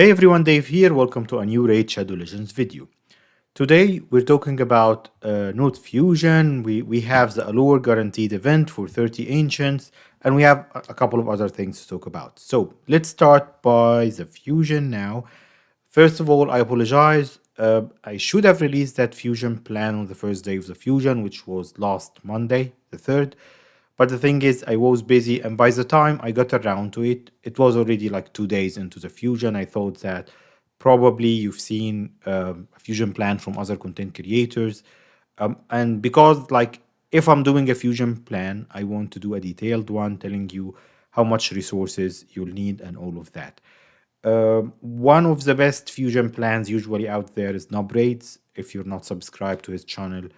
Hey everyone, Dave here. Welcome to a new Raid Shadow Legends video. Today we're talking about Gnut Fusion. We have the Allure guaranteed event for 30 Ancients, and we have a couple of other things to talk about. So let's start by the Fusion now. First of all, I apologize. I should have released that Fusion plan on the first day of the Fusion, which was last Monday, the 3rd. But the thing is, I was busy, and by the time I got around to it, it was already like 2 days into the Fusion. I thought that probably you've seen a Fusion plan from other content creators. And because, like, if I'm doing a Fusion plan, I want to do a detailed one telling you how much resources you'll need and all of that. One of the best Fusion plans usually out there is Nubraids. If you're not subscribed to his channel,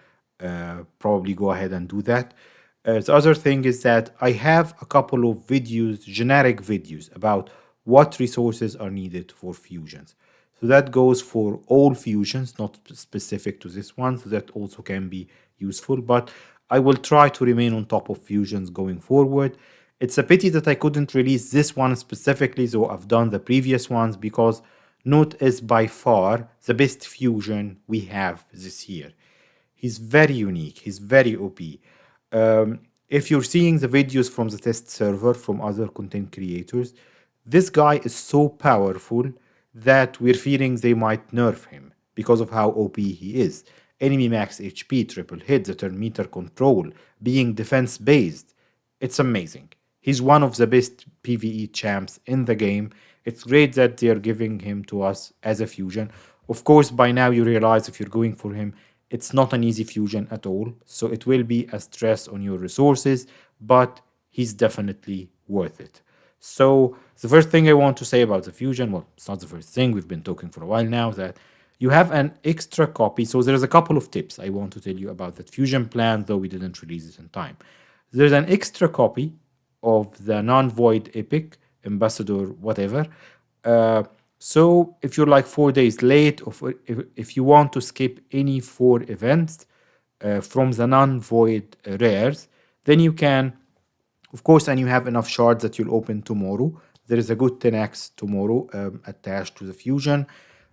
probably go ahead and do that. The other thing is that I have a couple of videos, generic videos, about what resources are needed for fusions. So that goes for all fusions, not specific to this one, so that also can be useful. But I will try to remain on top of fusions going forward. It's a pity that I couldn't release this one specifically, though I've done the previous ones, because Gnut is by far the best fusion we have this year. He's very unique, he's very OP. If you're seeing the videos from the test server from other content creators, this guy is so powerful that we're fearing they might nerf him because of how OP he is. Enemy max HP, triple hit, the turn meter control, being defense based. It's amazing. He's one of the best PvE champs in the game. It's great that they're giving him to us as a fusion. Of course, by now you realize if you're going for him, it's not an easy fusion at all. So it will be a stress on your resources, but he's definitely worth it. So the first thing I want to say about the fusion, well, it's not the first thing, we've been talking for a while now, that you have an extra copy. So there's a couple of tips I want to tell you about that fusion plan, though we didn't release it in time. There's an extra copy of the non-void epic, ambassador, whatever. So if you're like 4 days late, or if you want to skip any 4 events from the non-void rares, then you can, of course, and you have enough shards that you'll open tomorrow. There is a good 10x tomorrow attached to the fusion.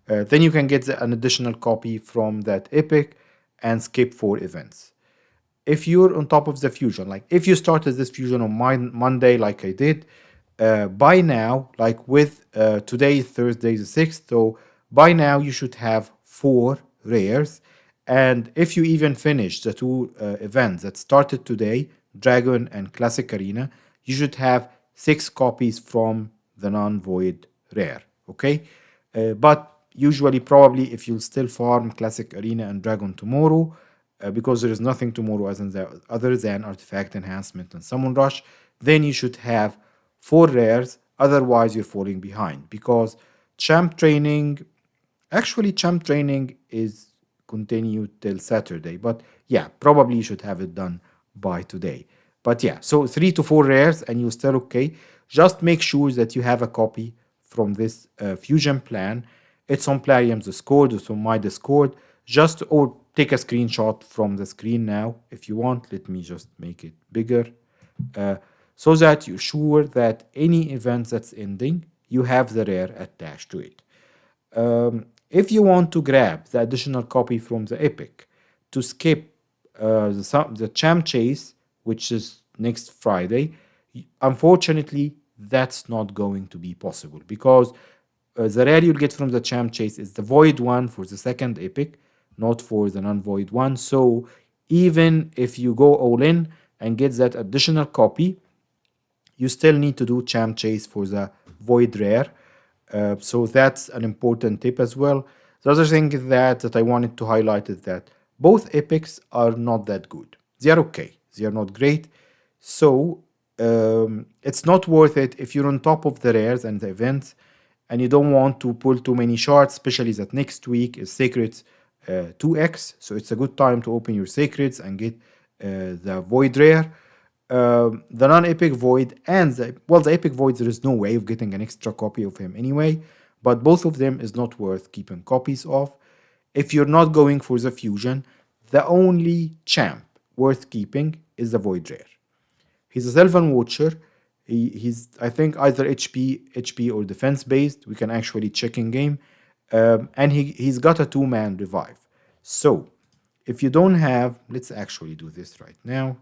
Then you can get an additional copy from that epic and skip 4 events. If you're on top of the fusion, like if you started this fusion on Monday, like I did, by now, like with today, Thursday the 6th, so by now you should have 4 rares. And if you even finish the 2 events that started today, Dragon and Classic Arena, you should have 6 copies from the non-void rare, okay? But usually, probably, if you'll still farm Classic Arena and Dragon tomorrow, because there is nothing tomorrow other than Artifact Enhancement and Summon Rush, then you should have 4 rares. Otherwise, you're falling behind because champ training is continued till Saturday. But yeah, probably you should have it done by today. But yeah, so 3 to 4 rares and you're still okay. Just make sure that you have a copy from this fusion plan. It's on Plarium's Discord, it's on my Discord. Just or take a screenshot from the screen now if you want. Let me just make it bigger so that you're sure that any event that's ending, you have the rare attached to it. If you want to grab the additional copy from the epic to skip the champ chase, which is next Friday, unfortunately, that's not going to be possible because the rare you'll get from the champ chase is the void one for the second epic, not for the non-void one. So even if you go all in and get that additional copy, you still need to do champ chase for the void rare. So that's an important tip as well. The other thing that I wanted to highlight is that both epics are not that good. They are okay. They are not great. So it's not worth it if you're on top of the rares and the events and you don't want to pull too many shards, especially that next week is Sacreds 2x. So it's a good time to open your Sacreds and get the Void Rare. The non-epic Void and the epic Void, there is no way of getting an extra copy of him anyway, but both of them is not worth keeping copies of. If you're not going for the fusion, the only champ worth keeping is the Void Rare. He's a Sylvan Watcher. He's I think either HP or defense based. We can actually check in game, and he's got a two-man revive. So if you don't have, let's actually do this right now.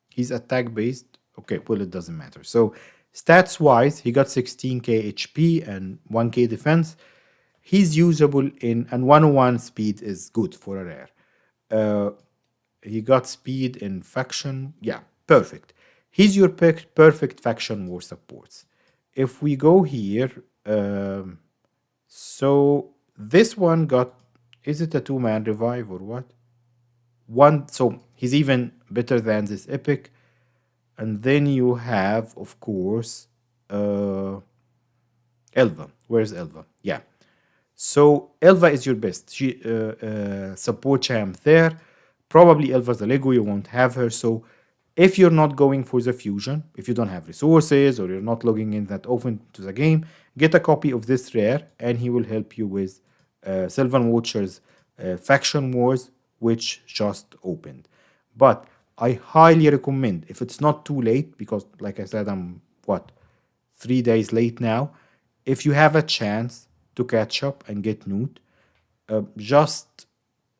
He's attack based. Okay, well, it doesn't matter. So, stats wise, he got 16k HP and 1k defense. He's usable in, and 101 speed is good for a rare. Uh, he got speed in faction. Yeah, perfect. He's your perfect faction war supports. If we go here, so this one got, is it a two-man revive or what? One, so he's even better than this epic. And then you have, of course, uh, Elva. Where's Elva? Yeah. So Elva is your best support champ there. Probably Elva's a Lego, you won't have her. So if you're not going for the fusion, if you don't have resources or you're not logging in that often to the game, get a copy of this rare and he will help you with Sylvan Watcher's Faction Wars, which just opened. But I highly recommend, if it's not too late, because like I said, I'm what, 3 days late now. If you have a chance to catch up and get Gnut, just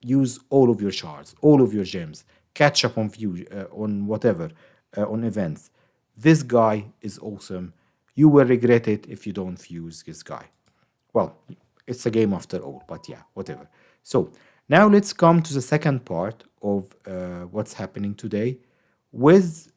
use all of your shards, all of your gems, catch up on on whatever, on events. This guy is awesome. You will regret it if you don't fuse this guy. Well, it's a game after all, but yeah, whatever. So now let's come to the second part of what's happening today with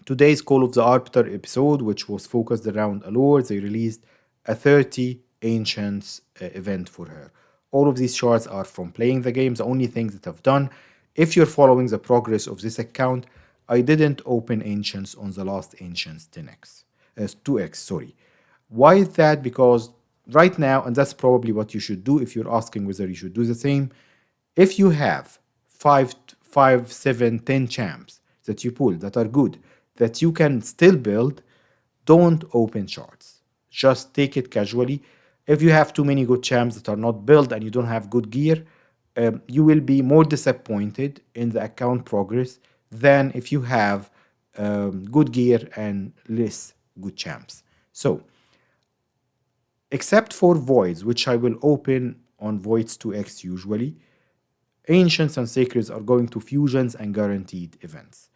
today's Call of the Arbiter episode, which was focused around Allure. They released a 30 Ancients event for her. All of these shards are from playing the game. The only things that I've done, if you're following the progress of this account, I didn't open Ancients on the last Ancients 10x, 2x, sorry. Why is that? Because right now, and that's probably what you should do if you're asking whether you should do the same, if you have five, 7, 10 champs that you pull that are good, that you can still build, don't open shards. Just take it casually. If you have too many good champs that are not built and you don't have good gear, you will be more disappointed in the account progress than if you have good gear and less good champs. So, except for voids, which I will open on voids 2x usually, ancients and sacreds are going to fusions and guaranteed events.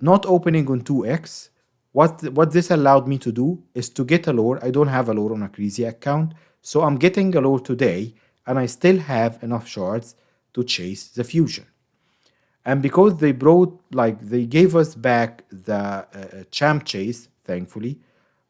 Not opening on 2x, what this allowed me to do is to get Allure. I don't have Allure on a crazy account, so I'm getting Allure today, and I still have enough shards to chase the fusion. And because they brought, like, they gave us back the champ chase, thankfully.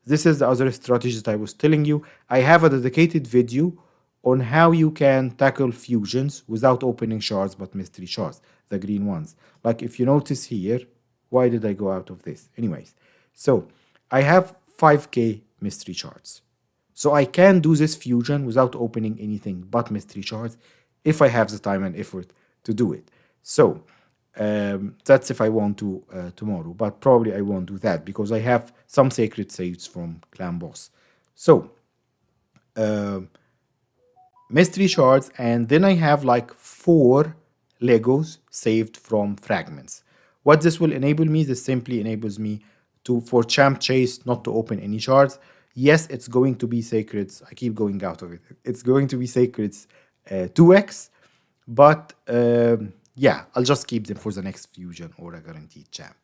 This is the other strategy that I was telling you. I have a dedicated video on how you can tackle fusions without opening shards but mystery shards, the green ones. Like if you notice here, why did I go out of this? Anyways, so I have 5k mystery shards. So I can do this fusion without opening anything but mystery shards if I have the time and effort to do it. So that's if I want to tomorrow, but probably I won't do that because I have some sacred saves from Clan Boss. So um mystery shards, and then I have like 4 Legos saved from fragments. What this will enable me, this simply enables me to, for champ chase, not to open any shards. Yes, it's going to be sacreds. I keep going out of it. It's going to be sacreds 2x, but yeah, I'll just keep them for the next fusion or a guaranteed champ.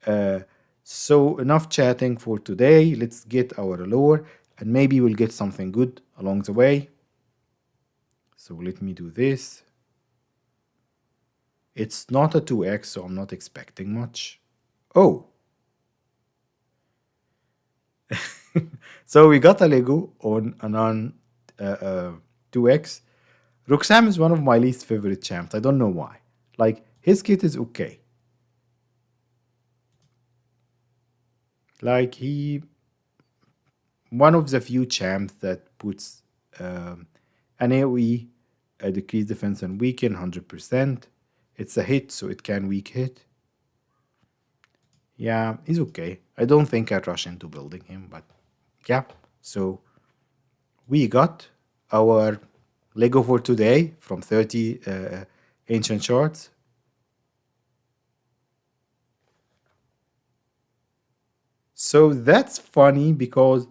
Uh, so enough chatting for today. Let's get our allure, and maybe we'll get something good along the way. So let me do this. It's not a 2x, so I'm not expecting much. Oh, so we got a Lego on a non 2x. Roxam is one of my least favorite champs. I don't know why. Like, his kit is okay. Like, one of the few champs that puts an AoE, a decreased defense and weaken 100%. It's a hit, so it can weak hit. Yeah, he's okay. I don't think I'd rush into building him, but yeah. So we got our Lego for today from 30 ancient shards. So that's funny because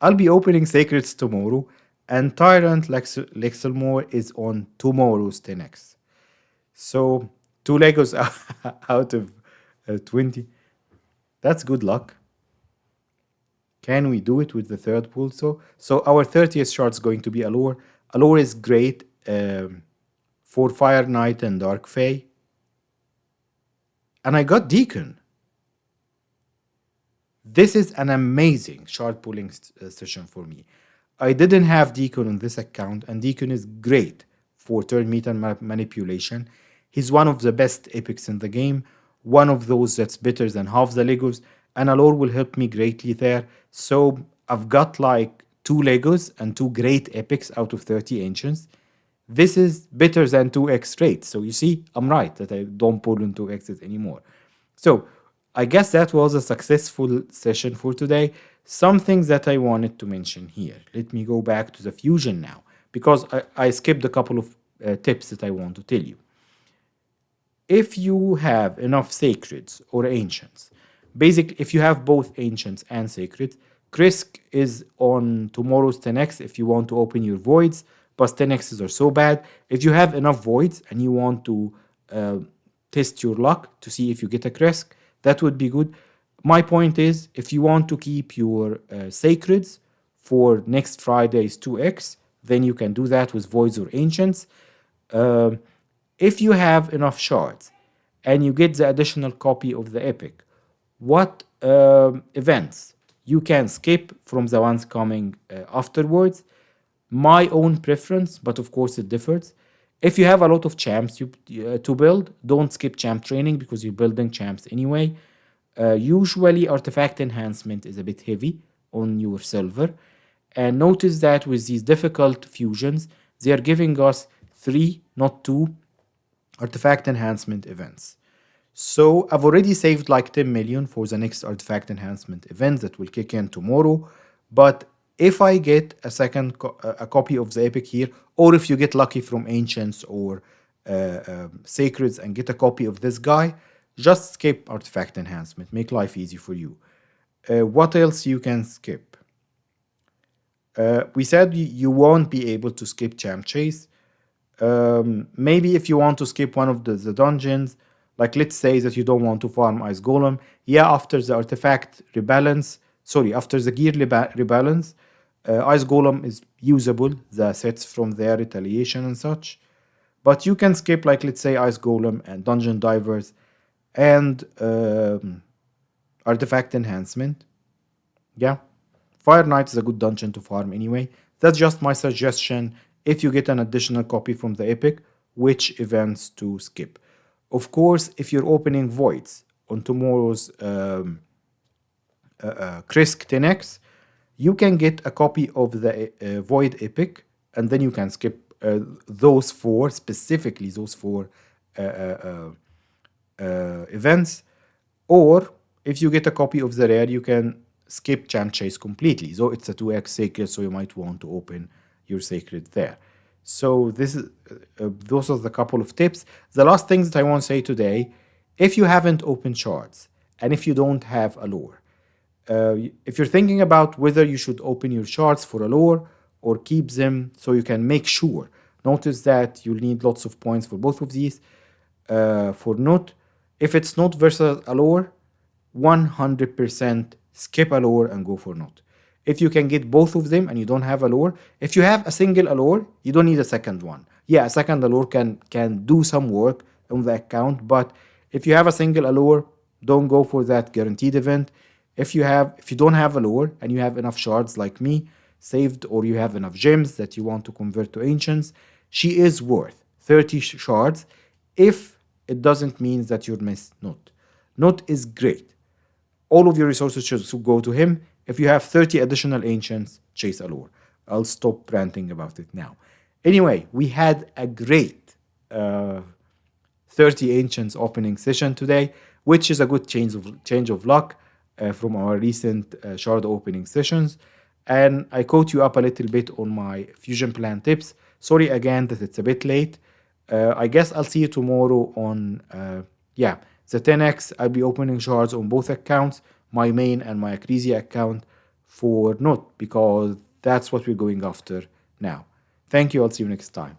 I'll be opening Sacreds tomorrow, and Tyrant Lexelmore is on tomorrow's 10x. So two Legos out of 20. That's good luck. Can we do it with the third pool? So our 30th shard is going to be Allure. Allure is great for Fire Knight and Dark Fae. And I got Deacon. This is an amazing shard pulling session for me. I didn't have Deacon on this account, and Deacon is great for turn meter manipulation. He's one of the best epics in the game, one of those that's better than half the Legos, and Allure will help me greatly there. So I've got like two Legos and two great epics out of 30 ancients. This is better than 2x straight. So you see, I'm right that I don't pull in 2x's anymore. So I guess that was a successful session for today. Some things that I wanted to mention here. Let me go back to the fusion now because I skipped a couple of tips that I want to tell you. If you have enough sacreds or ancients, basically, if you have both ancients and sacreds, Krisk is on tomorrow's 10x if you want to open your voids, but 10x's are so bad. If you have enough voids and you want to test your luck to see if you get a Krisk, that would be good. My point is, if you want to keep your sacreds for next Friday's 2x, then you can do that with voids or ancients. Um if you have enough shards and you get the additional copy of the epic, what events you can skip from the ones coming afterwards? My own preference, but of course it differs. If you have a lot of champs to build, don't skip champ training because you're building champs anyway. Usually, artifact enhancement is a bit heavy on your silver. And notice that with these difficult fusions, they are giving us three, not two, artifact enhancement events. So I've already saved like 10 million for the next artifact enhancement event that will kick in tomorrow. But if I get a a copy of the epic here, or if you get lucky from ancients or sacreds and get a copy of this guy, just skip artifact enhancement. Make life easy for you. What else you can skip? We said you won't be able to skip champ chase. Maybe if you want to skip one of the dungeons, like let's say that you don't want to farm Ice Golem, yeah, after the artifact rebalance, sorry, after the gear rebalance, Ice Golem is usable, the sets from their retaliation and such. But you can skip, like let's say, Ice Golem and Dungeon Divers and artifact enhancement. Yeah. Fire Knight is a good dungeon to farm anyway. That's just my suggestion if you get an additional copy from the epic, which events to skip. Of course, if you're opening voids on tomorrow's Krisk 10x, you can get a copy of the void epic, and then you can skip those four, specifically those four events. Or if you get a copy of the rare, you can skip Champ Chase completely. So it's a 2x sacred, so you might want to open your sacred there. So this is those are the couple of tips. The last things that I want to say today, if you haven't opened shards and if you don't have Allure, if you're thinking about whether you should open your shards for Allure or keep them so you can make sure, notice that you'll need lots of points for both of these. For Gnut, if it's not versus Allure, 100% skip Allure and go for Gnut. If you can get both of them and you don't have Allure, if you have a single Allure, you don't need a second one. Yeah, a second Allure can do some work on the account, but if you have a single Allure, don't go for that guaranteed event. If you don't have Allure and you have enough shards like me saved, or you have enough gems that you want to convert to ancients, she is worth 30 shards if it doesn't mean that you'll miss Gnut. Gnut is great. All of your resources should go to him. If you have 30 additional ancients, chase Allure. I'll stop ranting about it now. Anyway, we had a great 30 ancients opening session today, which is a good change of luck from our recent shard opening sessions. and I caught you up a little bit on my Fusion plan tips. Sorry again that it's a bit late. I guess I'll see you tomorrow on, yeah, the 10x. I'll be opening shards on both accounts, my main and my Acrisia account for Gnut, because that's what we're going after now. Thank you. I'll see you next time.